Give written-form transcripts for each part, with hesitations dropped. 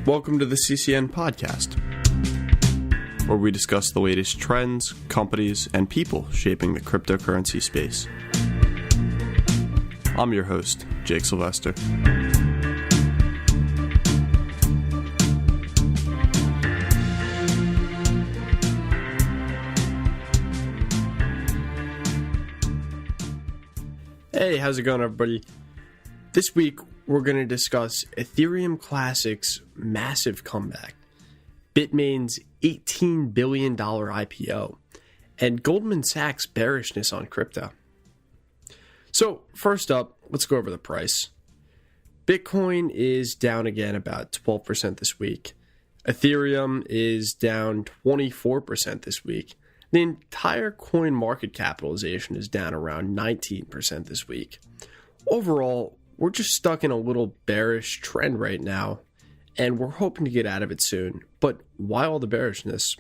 Welcome to the CCN Podcast, where we discuss the latest trends, companies, and people shaping the cryptocurrency space. I'm your host, Jake Sylvester. Hey, how's it going, everybody? This week, we're going to discuss Ethereum Classic's massive comeback, Bitmain's $18 billion IPO, and Goldman Sachs Bearishness on crypto. So, first up, let's go over the price. Bitcoin is down again about 12% this week. Ethereum is down 24% this week. The entire coin market capitalization is down around 19% this week. Overall, we're just stuck in a little bearish trend right now, and we're hoping to get out of it soon. But why all the bearishness?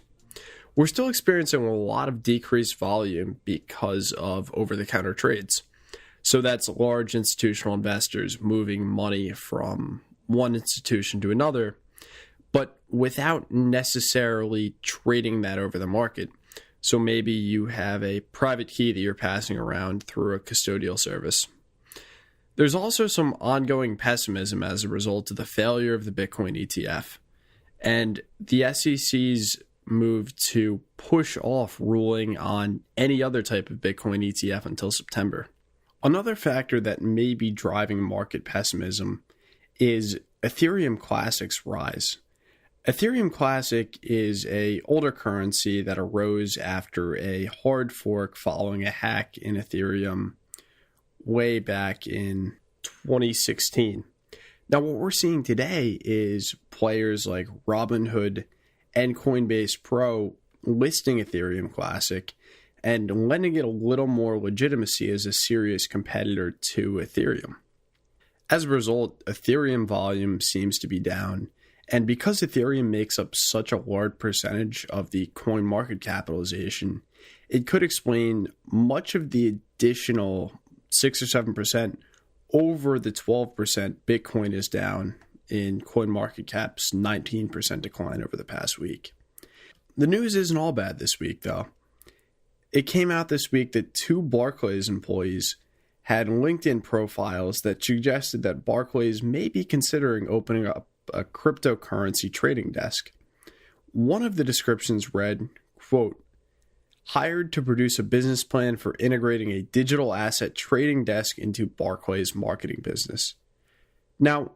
We're still experiencing a lot of decreased volume because of over-the-counter trades. So that's large institutional investors moving money from one institution to another, but without necessarily trading that over the market. So maybe you have a private key that you're passing around through a custodial service. There's also some ongoing pessimism as a result of the failure of the Bitcoin ETF and the SEC's move to push off ruling on any other type of Bitcoin ETF until September. Another factor that may be driving market pessimism is Ethereum Classic's rise. Ethereum Classic is an older currency that arose after a hard fork following a hack in Ethereum way back in 2016. Now, what we're seeing today is players like Robinhood and Coinbase Pro listing Ethereum Classic and lending it a little more legitimacy as a serious competitor to Ethereum. As a result, Ethereum volume seems to be down, and because Ethereum makes up such a large percentage of the coin market capitalization, it could explain much of the additional 6 or 7% over the 12% Bitcoin is down in CoinMarketCap's 19% decline over the past week. The news isn't all bad this week, though. It came out this week that 2 Barclays employees had LinkedIn profiles that suggested that Barclays may be considering opening up a cryptocurrency trading desk. One of the descriptions read, quote, "Hired to produce a business plan for integrating a digital asset trading desk into Barclays' marketing business." Now,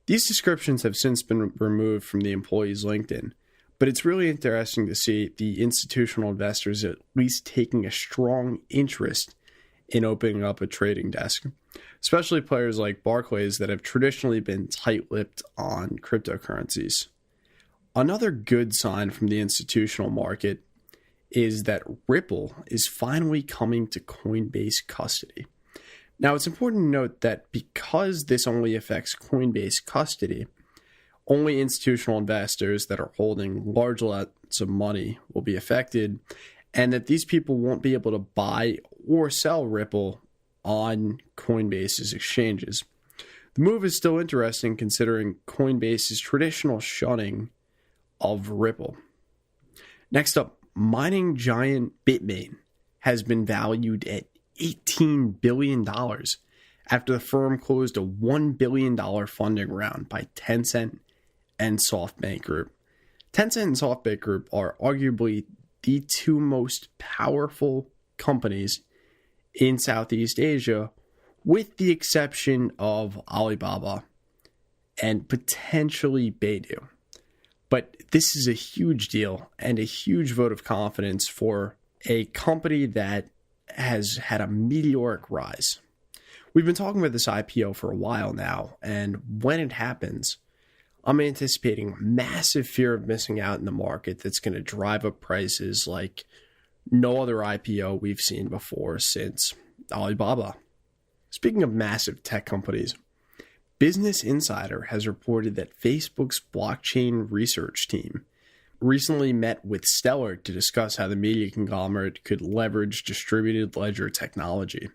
these descriptions have since been removed from the employee's LinkedIn, but it's really interesting to see the institutional investors at least taking a strong interest in opening up a trading desk, especially players like Barclays that have traditionally been tight-lipped on cryptocurrencies. Another good sign from the institutional market is that Ripple is finally coming to Coinbase custody. Now, it's important to note that because this only affects Coinbase custody, only institutional investors that are holding large lots of money will be affected, and that these people won't be able to buy or sell Ripple on Coinbase's exchanges. The move is still interesting considering Coinbase's traditional shunning of Ripple. Next up, mining giant Bitmain has been valued at $18 billion after the firm closed a $1 billion funding round by Tencent and SoftBank Group. Tencent and SoftBank Group are arguably the 2 most powerful companies in Southeast Asia, with the exception of Alibaba and potentially Baidu. But this is a huge deal and a huge vote of confidence for a company that has had a meteoric rise. We've been talking about this IPO for a while now, and when it happens, I'm anticipating massive fear of missing out in the market that's going to drive up prices like no other IPO we've seen before since Alibaba. Speaking of massive tech companies, Business Insider has reported that Facebook's blockchain research team recently met with Stellar to discuss how the media conglomerate could leverage distributed ledger technology.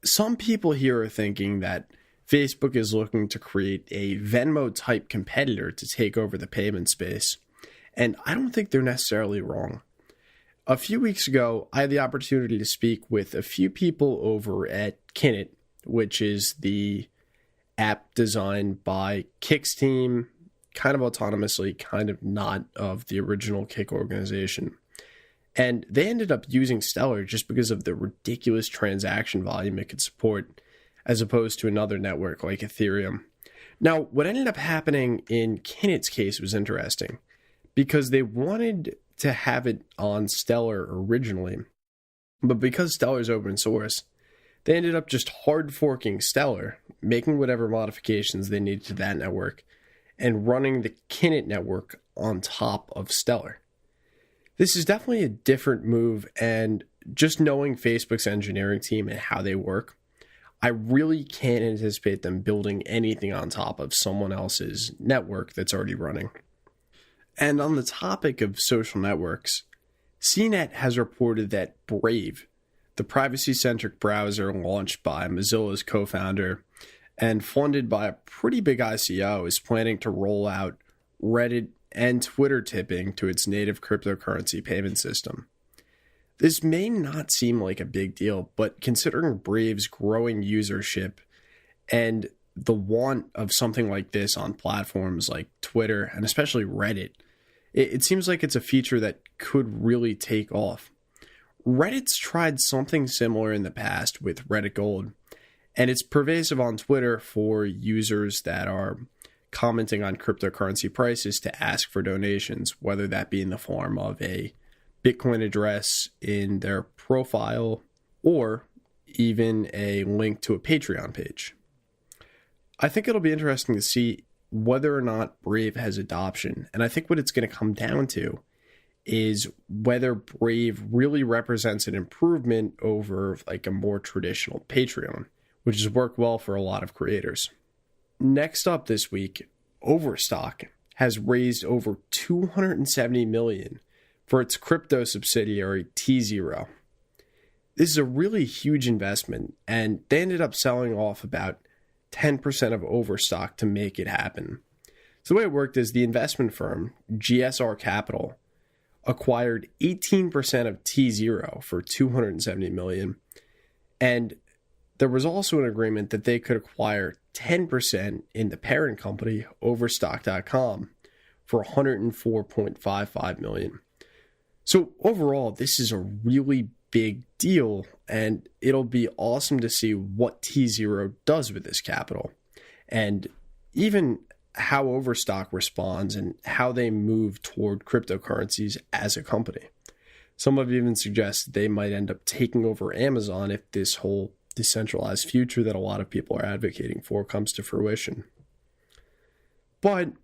Some people here are thinking that Facebook is looking to create a Venmo-type competitor to take over the payment space, and I don't think they're necessarily wrong. A few weeks ago, I had the opportunity to speak with a few people over at Kinit, which is the app designed by Kik's team, kind of autonomously, kind of not, of the original Kik organization. And they ended up using Stellar just because of the ridiculous transaction volume it could support, as opposed to another network like Ethereum. Now, what ended up happening in Kinit's case was interesting, because they wanted to have it on Stellar originally, but because Stellar is open source, they ended up just hard forking Stellar, making whatever modifications they needed to that network, and running the Kinit network on top of Stellar. This is definitely a different move, and just knowing Facebook's engineering team and how they work, I really can't anticipate them building anything on top of someone else's network that's already running. And on the topic of social networks, CNET has reported that Brave, the privacy-centric browser launched by Mozilla's co-founder and funded by a pretty big ICO, is planning to roll out Reddit and Twitter tipping to its native cryptocurrency payment system. This may not seem like a big deal, but considering Brave's growing usership and the want of something like this on platforms like Twitter and especially Reddit, it seems like it's a feature that could really take off. Reddit's tried something similar in the past with Reddit Gold, and it's pervasive on Twitter for users that are commenting on cryptocurrency prices to ask for donations, whether that be in the form of a Bitcoin address in their profile or even a link to a Patreon page. I think it'll be interesting to see whether or not Brave has adoption. And I think what it's going to come down to is whether Brave really represents an improvement over like a more traditional Patreon, which has worked well for a lot of creators. Next up this week, Overstock has raised over $270 million for its crypto subsidiary tZERO. This is a really huge investment, and they ended up selling off about 10% of Overstock to make it happen. So the way it worked is the investment firm, GSR Capital, acquired 18% of tZERO for $270 million, and there was also an agreement that they could acquire 10% in the parent company, Overstock.com, for $104.55 million. So overall, this is a really big deal, and it'll be awesome to see what tZERO does with this capital, and even how Overstock responds and how they move toward cryptocurrencies as a company. Some have even suggested they might end up taking over Amazon if this whole decentralized future that a lot of people are advocating for comes to fruition. But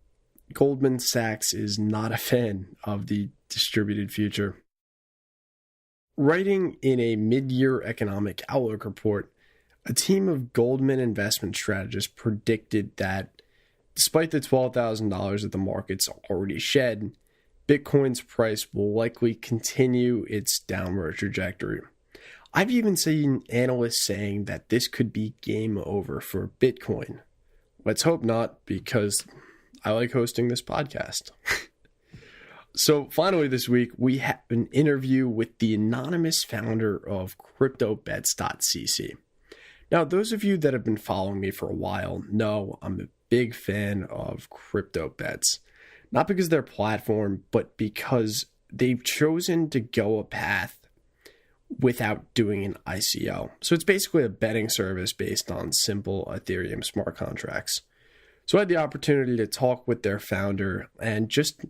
Goldman Sachs is not a fan of the distributed future. Writing in a mid-year economic outlook report, a team of Goldman investment strategists predicted that despite the $12,000 that the market's already shed, Bitcoin's price will likely continue its downward trajectory. I've even seen analysts saying that this could be game over for Bitcoin. Let's hope not, because I like hosting this podcast. So finally this week, we have an interview with the anonymous founder of CryptoBets.cc. Now, those of you that have been following me for a while know I'm a big fan of CryptoBets. Not because of their platform, but because they've chosen to go a path without doing an ICO. So it's basically a betting service based on simple Ethereum smart contracts. So I had the opportunity to talk with their founder and just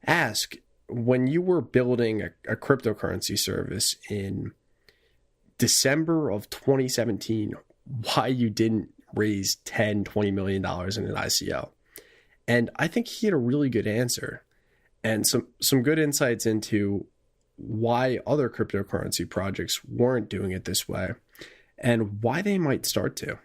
ask, when you were building a cryptocurrency service in December of 2017, why you didn't raise $10-20 million in an ICO. And I think he had a really good answer and some good insights into why other cryptocurrency projects weren't doing it this way and why they might start to.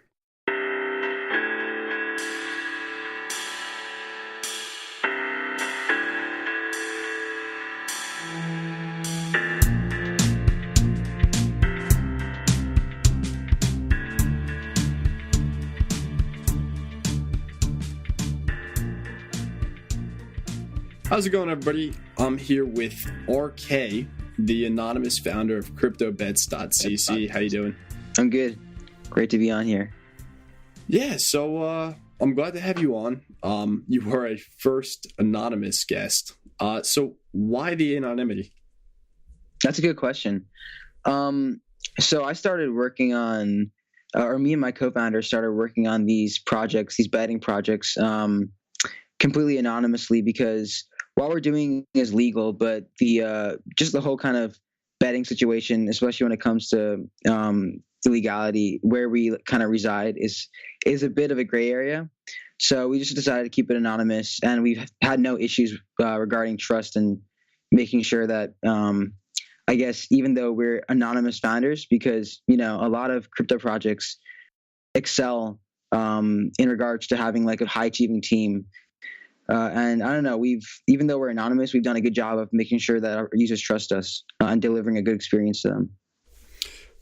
How's it going, everybody? I'm here with RK, the anonymous founder of CryptoBets.cc. How you doing? I'm good. Great to be on here. Yeah, so I'm glad to have you on. You were a first anonymous guest. So why the anonymity? That's a good question. So I started working on, or me and my co-founder started working on these projects, these betting projects, completely anonymously, because what we're doing is legal, but the just the whole kind of betting situation, especially when it comes to the legality where we kind of reside, is a bit of a gray area. So we just decided to keep it anonymous, and we've had no issues regarding trust and making sure that I guess even though we're anonymous founders, because a lot of crypto projects excel in regards to having like a high achieving team. And I don't know, even though we're anonymous, we've done a good job of making sure that our users trust us and delivering a good experience to them.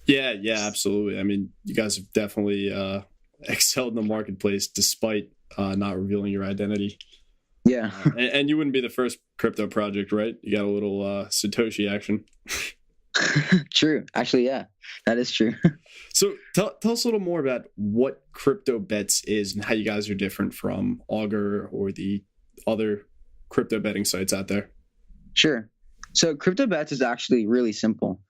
Yeah, absolutely. I mean, you guys have definitely excelled in the marketplace despite not revealing your identity. Yeah. And you wouldn't be the first crypto project, right? You got a little Satoshi action. True. Actually, yeah, that is true. So tell us a little more about what CryptoBets is and how you guys are different from Augur or the other crypto betting sites out there. Sure. So CryptoBets is actually really simple.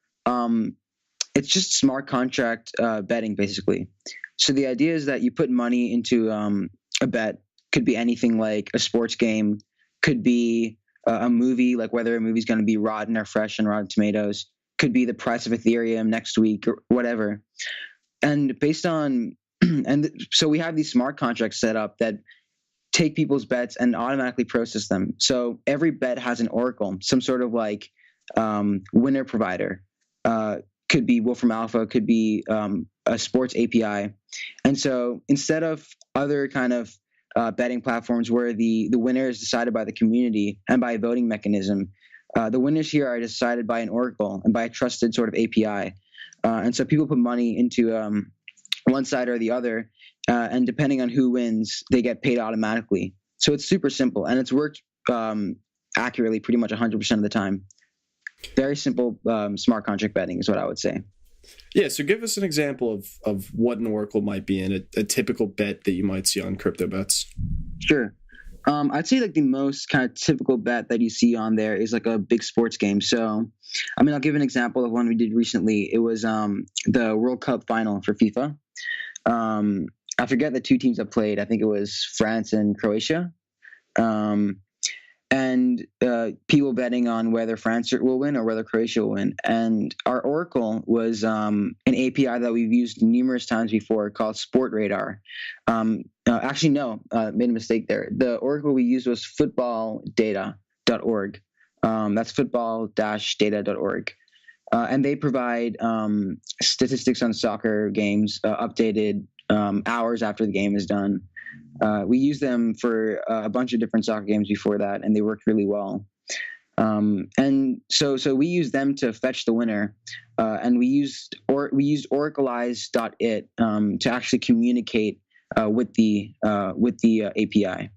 It's just smart contract betting, basically. So the idea is that you put money into a bet. Could be anything like a sports game, could be a movie, like whether a movie's going to be rotten or fresh on Rotten Tomatoes, could be the price of Ethereum next week or whatever. And based on, so we have these smart contracts set up that take people's bets and automatically process them. So every bet has an oracle, some sort of like winner provider. Could be Wolfram Alpha, could be a sports API. And so instead of other kind of betting platforms where the winner is decided by the community and by a voting mechanism, the winners here are decided by an oracle and by a trusted sort of API. And so people put money into one side or the other, and depending on who wins, they get paid automatically. So it's super simple, and it's worked accurately pretty much 100% of the time. Very simple smart contract betting is what I would say. Yeah, so give us an example of what an oracle might be in a typical bet that you might see on CryptoBets. Sure. I'd say like the most kind of typical bet that you see on there is like a big sports game. So, I mean, I'll give an example of one we did recently. It was the World Cup final for FIFA. I forget the two teams that played. I think it was France and Croatia. And people betting on whether France will win or whether Croatia will win. And our oracle was an API that we've used numerous times before called Sport Radar. Actually, no, made a mistake there. The oracle we used was footballdata.org. That's football-data.org. And they provide statistics on soccer games updated hours after the game is done. We used them for a bunch of different soccer games before that, and they worked really well. And so we used them to fetch the winner, and we used oracleize.it to actually communicate with the API.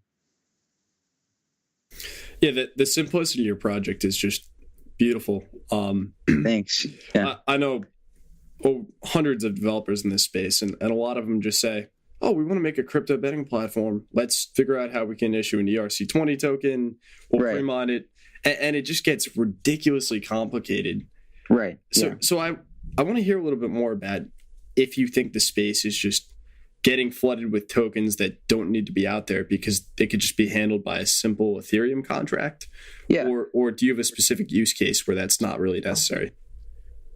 Yeah, the simplicity of your project is just beautiful. Thanks. Yeah. I know hundreds of developers in this space, and a lot of them just say, oh, we want to make a crypto betting platform. Let's figure out how we can issue an ERC20 token. We'll pre-mine it. And it just gets ridiculously complicated. Right. So I want to hear a little bit more about if you think the space is just getting flooded with tokens that don't need to be out there because they could just be handled by a simple Ethereum contract. Yeah. Or do you have a specific use case where that's not really necessary?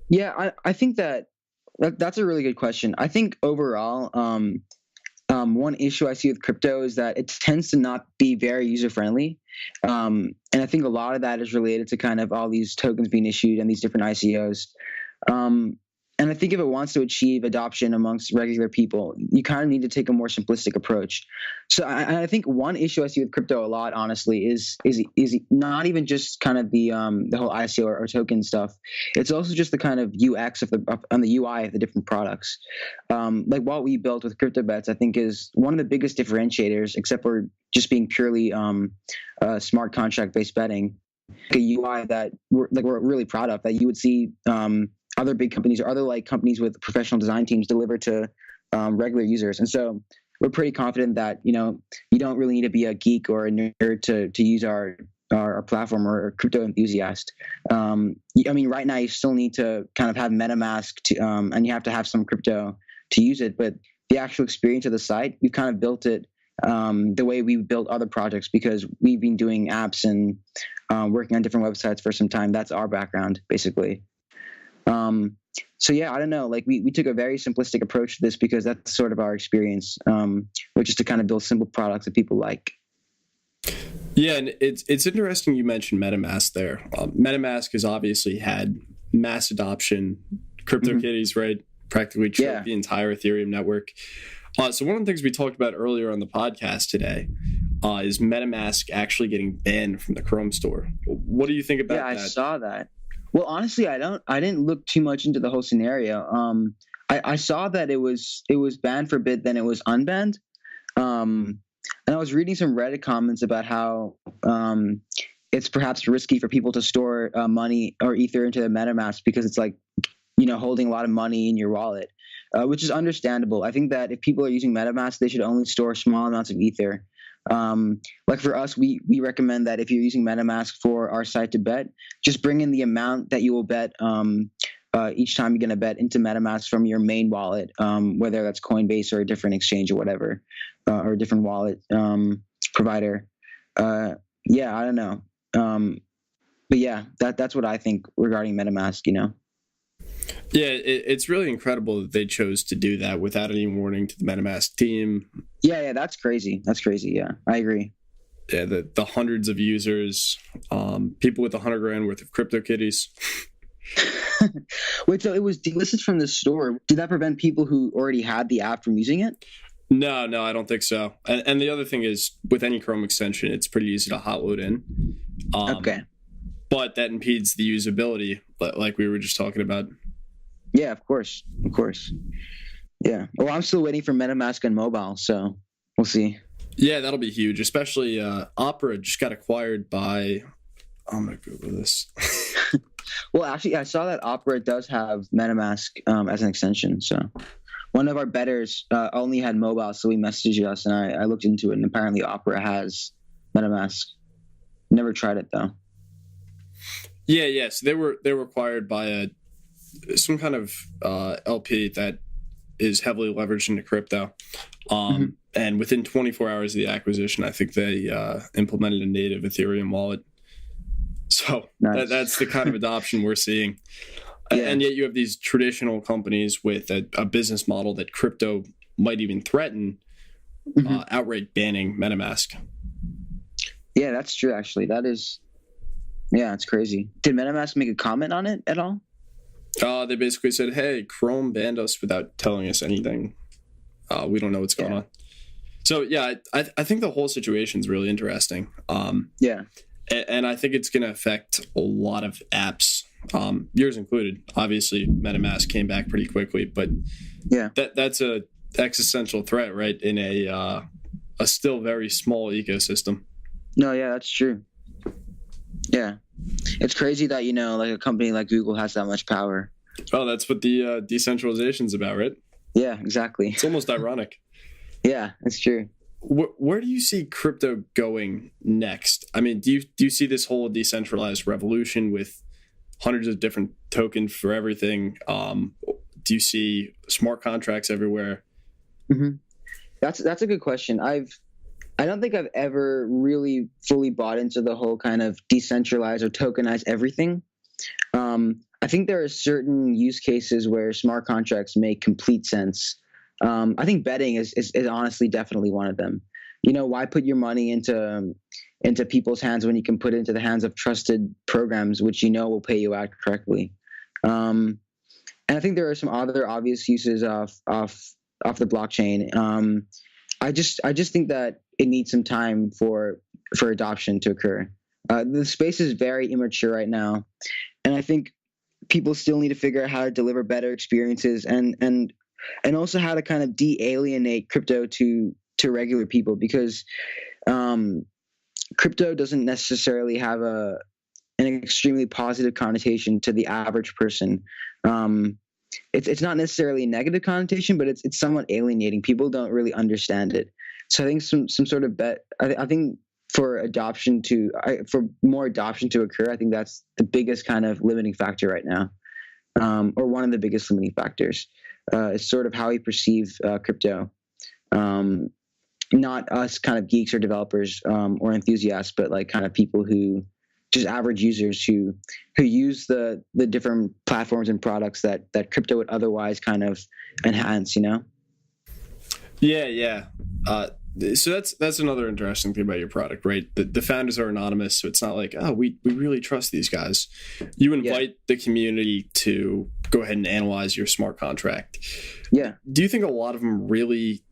Yeah, I think that's a really good question. I think overall, one issue I see with crypto is that it tends to not be very user-friendly. And I think a lot of that is related to kind of all these tokens being issued and these different ICOs. And I think if it wants to achieve adoption amongst regular people, you kind of need to take a more simplistic approach. So I think one issue I see with crypto a lot, honestly, is not even just kind of the whole ICO or token stuff. It's also just the kind of UX on the UI of the different products. Like what we built with CryptoBets, I think is one of the biggest differentiators, except for just being purely smart contract based betting. A UI that we're really proud of, that you would see other big companies or other like companies with professional design teams deliver to regular users. And so we're pretty confident that, you don't really need to be a geek or a nerd to use our platform or a crypto enthusiast. I mean, right now you still need to kind of have MetaMask and you have to have some crypto to use it. But the actual experience of the site, we've kind of built it the way we built other projects, because we've been doing apps and working on different websites for some time. That's our background, basically. So yeah, I don't know. Like we took a very simplistic approach to this because that's sort of our experience, which is to kind of build simple products that people like. Yeah, and it's interesting you mentioned MetaMask there. MetaMask has obviously had mass adoption. CryptoKitties, right? Practically choked the entire Ethereum network. So one of the things we talked about earlier on the podcast today is MetaMask actually getting banned from the Chrome store. What do you think about that? Yeah, I saw that. Well, honestly, I didn't look too much into the whole scenario. I saw that it was banned for a bit, then it was unbanned. And I was reading some Reddit comments about how it's perhaps risky for people to store money or Ether into their MetaMask because it's like, holding a lot of money in your wallet, which is understandable. I think that if people are using MetaMask, they should only store small amounts of Ether. Like for us, we recommend that if you're using MetaMask for our site to bet, just bring in the amount that you will bet each time you're going to bet into MetaMask from your main wallet, whether that's Coinbase or a different exchange or whatever, or a different wallet provider. Yeah, I don't know. But yeah, that's what I think regarding MetaMask, Yeah, it's really incredible that they chose to do that without any warning to the MetaMask team. Yeah, that's crazy. That's crazy. Yeah, I agree. Yeah, the hundreds of users, people with $100,000 worth of CryptoKitties. Wait, so it was delisted from the store. Did that prevent people who already had the app from using it? No, I don't think so. And the other thing is, with any Chrome extension, it's pretty easy to hot load in. Okay. But that impedes the usability, like we were just talking about. Yeah, of course. Yeah. Well, I'm still waiting for MetaMask on mobile, so we'll see. Yeah, that'll be huge, especially Opera just got acquired by... I'm going to Google this. Well, actually, I saw that Opera does have MetaMask as an extension, so... One of our bettors only had mobile, so he messaged us, and I looked into it, and apparently Opera has MetaMask. Never tried it, though. Yeah. So they were acquired by some kind of LP that is heavily leveraged into crypto. And within 24 hours of the acquisition, I think they implemented a native Ethereum wallet. So nice. That's the kind of adoption we're seeing. Yeah. And yet you have these traditional companies with a business model that crypto might even threaten, outright banning MetaMask. Yeah, that's true, actually. That is, yeah, it's crazy. Did MetaMask make a comment on it at all? They basically said, hey, Chrome banned us without telling us anything. We don't know what's going on. So, yeah, I think the whole situation is really interesting. Yeah. And I think it's going to affect a lot of apps. Yours included. Obviously, MetaMask came back pretty quickly, but that's a existential threat, right? In a still very small ecosystem. No, yeah, that's true. Yeah, it's crazy that like a company like Google has that much power. Oh, that's what the decentralization's about, right? Yeah, exactly. It's almost ironic. Yeah, it's true. Where do you see crypto going next? I mean, do you see this whole decentralized revolution with hundreds of different tokens for everything? Do you see smart contracts everywhere? Mm-hmm. That's a good question. I don't think I've ever really fully bought into the whole kind of decentralize or tokenize everything. I think there are certain use cases where smart contracts make complete sense. I think betting is honestly definitely one of them. Why put your money into people's hands when you can put it into the hands of trusted programs, which will pay you out correctly? And I think there are some other obvious uses of the blockchain. I just think that it needs some time for adoption to occur. The space is very immature right now, and I think people still need to figure out how to deliver better experiences and also how to kind of de-alienate crypto to regular people, because crypto doesn't necessarily have an extremely positive connotation to the average person. It's not necessarily a negative connotation, but it's somewhat alienating. People don't really understand it. So I think some sort of I think for more adoption to occur, I think that's the biggest kind of limiting factor right now, or one of the biggest limiting factors. Is sort of how we perceive crypto. Not us kind of geeks or developers or enthusiasts, but like kind of people who just average users who use the different platforms and products that crypto would otherwise kind of enhance, you know? Yeah. So that's another interesting thing about your product, right? The founders are anonymous, so it's not like, oh, we really trust these guys. You invite the community to go ahead and analyze your smart contract. Yeah. Do you think a lot of them really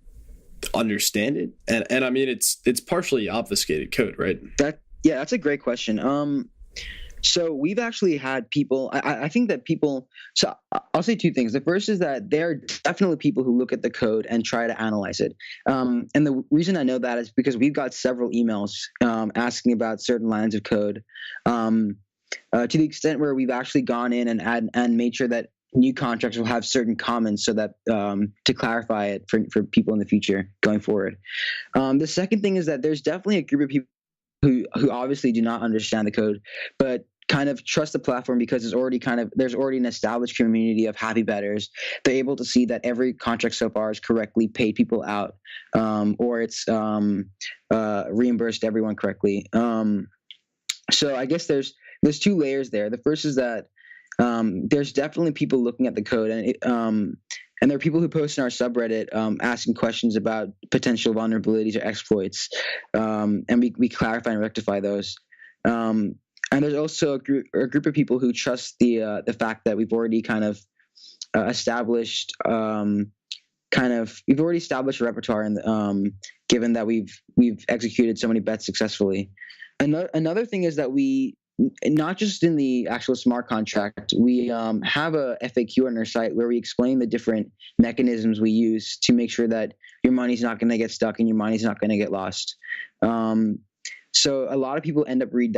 understand it? And I mean, it's partially obfuscated code, right? That's a great question. So we've actually had people, I think that people, so I'll say two things. The first is that there are definitely people who look at the code and try to analyze it. And the reason I know that is because we've got several emails asking about certain lines of code, to the extent where we've actually gone in and made sure that new contracts will have certain comments so that to clarify it for people in the future going forward. The second thing is that there's definitely a group of people who obviously do not understand the code, but kind of trust the platform because there's already an established community of happy bettors. They're able to see that every contract so far has correctly paid people out, or it's reimbursed everyone correctly. So I guess there's two layers there. The first is that there's definitely people looking at the code, and there are people who post in our subreddit asking questions about potential vulnerabilities or exploits, and we clarify and rectify those. And there's also a group of people who trust the fact that we've already kind of established we've already established a repertoire, and given that we've executed so many bets successfully. Another thing is that we, not just in the actual smart contract, we have a FAQ on our site where we explain the different mechanisms we use to make sure that your money's not going to get stuck and your money's not going to get lost. So a lot of people end up reading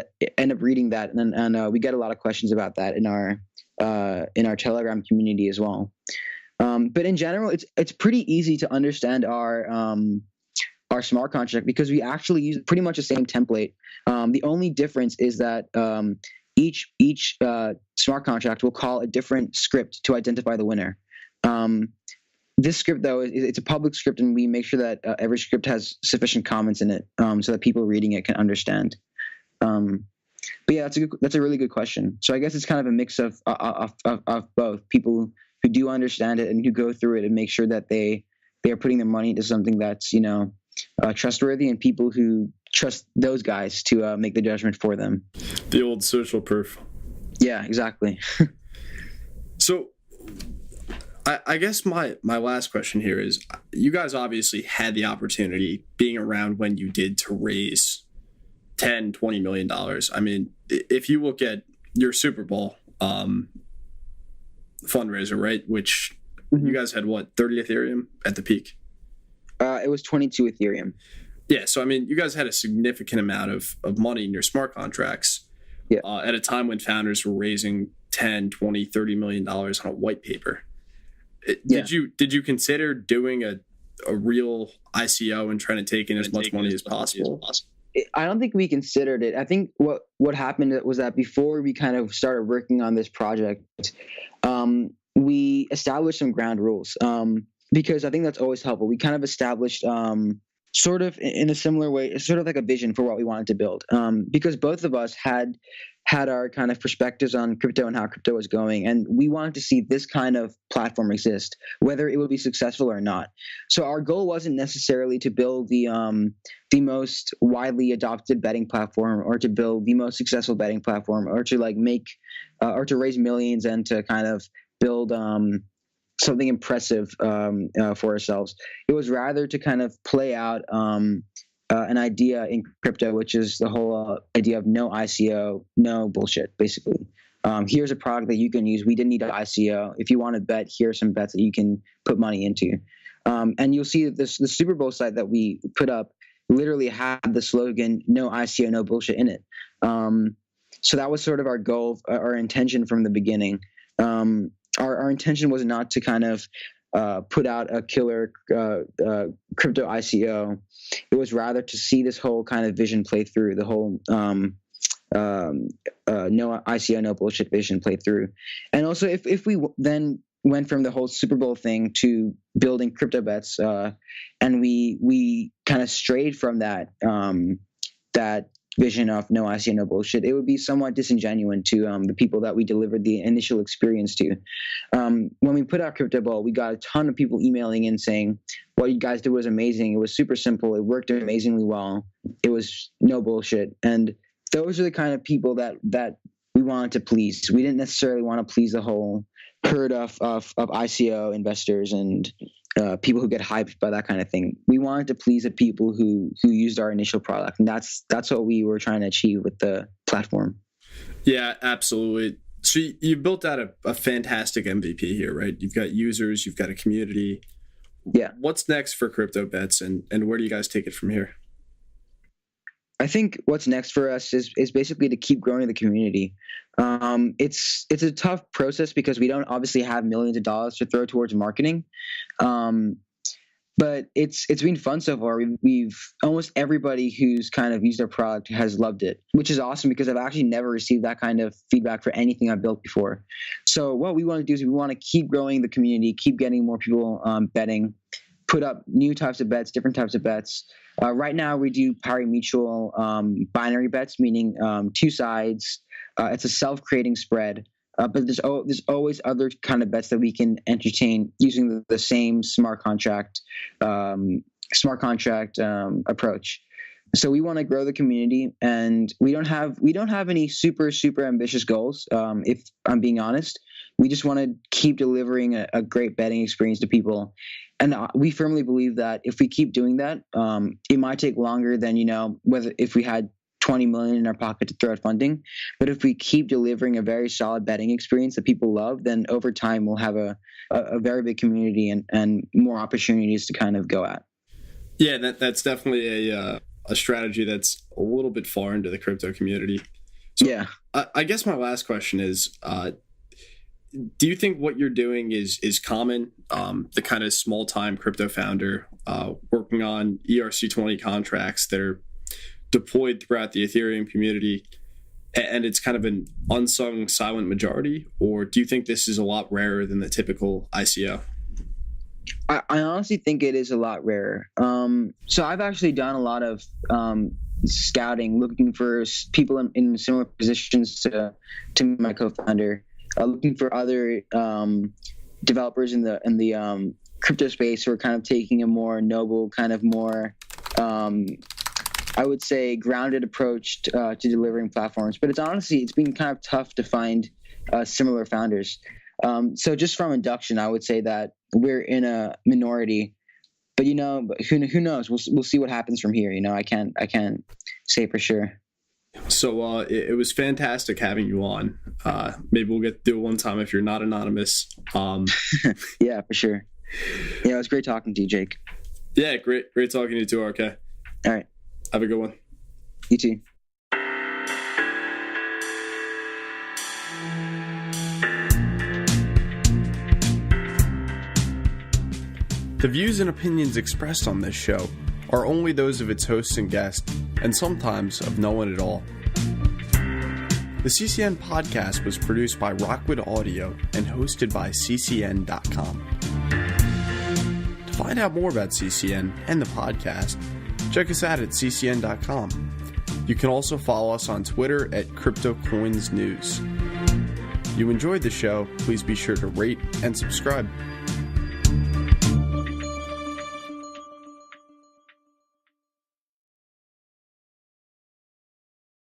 that, and we get a lot of questions about that in our Telegram community as well. But in general, it's pretty easy to understand our smart contract because we actually use pretty much the same template. The only difference is that each smart contract will call a different script to identify the winner. This script, though, it's a public script, and we make sure that every script has sufficient comments in it so that people reading it can understand. But yeah, that's a really good question. So I guess it's kind of a mix of both people who do understand it and who go through it and make sure that they are putting their money into something that's trustworthy, and people who trust those guys to make the judgment for them. The old social proof. Yeah, exactly. So I guess my last question here is, you guys obviously had the opportunity, being around when you did, to raise $10-20 million. I mean, if you look at your Super Bowl fundraiser, right, which you guys had, 30 Ethereum at the peak? It was 22 Ethereum. Yeah, so I mean, you guys had a significant amount of money in your smart contracts at a time when founders were raising $10, $20, $30 million on a white paper. Did you consider doing a real ICO and trying to take in as much money as possible? I don't think we considered it. I think what happened was that before we kind of started working on this project, we established some ground rules, because I think that's always helpful. We kind of established sort of in a similar way, sort of like a vision for what we wanted to build, because both of us had our kind of perspectives on crypto and how crypto was going, and we wanted to see this kind of platform exist, whether it would be successful or not. So our goal wasn't necessarily to build the most widely adopted betting platform, or to build the most successful betting platform, or to make or to raise millions and to kind of build something impressive for ourselves. It was rather to kind of play out an idea in crypto, which is the whole idea of no ICO, no bullshit, basically. Here's a product that you can use. We didn't need an ICO. If you want to bet, here are some bets that you can put money into. And you'll see that the Super Bowl site that we put up literally had the slogan, no ICO, no bullshit in it. So that was sort of our goal, our intention from the beginning. Our intention was not to kind of put out a killer crypto ICO. It was rather to see this whole kind of vision play through, the whole no ICO, no bullshit vision play through. And also, if we then went from the whole Super Bowl thing to building crypto bets, and we kind of strayed from that vision of no ICO, no bullshit, it would be somewhat disingenuous to the people that we delivered the initial experience to. When we put out Crypto Ball, we got a ton of people emailing in saying, what you guys did was amazing. It was super simple. It worked amazingly well. It was no bullshit. And those are the kind of people that we wanted to please. We didn't necessarily want to please the whole herd of ICO investors and people who get hyped by that kind of thing. We wanted to please the people who used our initial product, and that's what we were trying to achieve with the platform. Yeah, absolutely. So you built out a fantastic MVP here, right? You've got users, you've got a community. Yeah. What's next for CryptoBets, and where do you guys take it from here? I think what's next for us is basically to keep growing the community. It's a tough process because we don't obviously have millions of dollars to throw towards marketing, but it's been fun so far. We've almost everybody who's kind of used our product has loved it, which is awesome because I've actually never received that kind of feedback for anything I've built before. So what we want to do is we want to keep growing the community, keep getting more people betting, put up new types of bets, different types of bets. Right now, we do pari-mutual binary bets, meaning two sides. It's a self-creating spread, but there's always other kind of bets that we can entertain using the same smart contract approach. So we want to grow the community, and we don't have any super ambitious goals. If I'm being honest, we just want to keep delivering a great betting experience to people. And we firmly believe that if we keep doing that, it might take longer than, if we had 20 million in our pocket to throw at funding. But if we keep delivering a very solid betting experience that people love, then over time we'll have a very big community and more opportunities to kind of go at. Yeah, that's definitely a strategy that's a little bit far into the crypto community. So yeah. I guess my last question is, do you think what you're doing is common? The kind of small time crypto founder working on ERC20 contracts that are deployed throughout the Ethereum community, and it's kind of an unsung silent majority? Or do you think this is a lot rarer than the typical ICO? I honestly think it is a lot rarer. So I've actually done a lot of scouting, looking for people in similar positions to my co-founder. Looking for other developers in the crypto space who are kind of taking a more noble, kind of more, I would say, grounded approach to delivering platforms. But it's been kind of tough to find similar founders. So just from induction, I would say that we're in a minority. But who knows? We'll see what happens from here. I can't say for sure. So it was fantastic having you on. Maybe we'll get to do it one time if you're not anonymous. Yeah, for sure. Yeah, it was great talking to you, Jake. Yeah, great talking to you too, RK. All right. Have a good one. You too. The views and opinions expressed on this show are only those of its hosts and guests, and sometimes of no one at all. The CCN Podcast was produced by Rockwood Audio and hosted by CCN.com. To find out more about CCN and the podcast, check us out at CCN.com. You can also follow us on Twitter at CryptoCoinsNews. If you enjoyed the show, please be sure to rate and subscribe.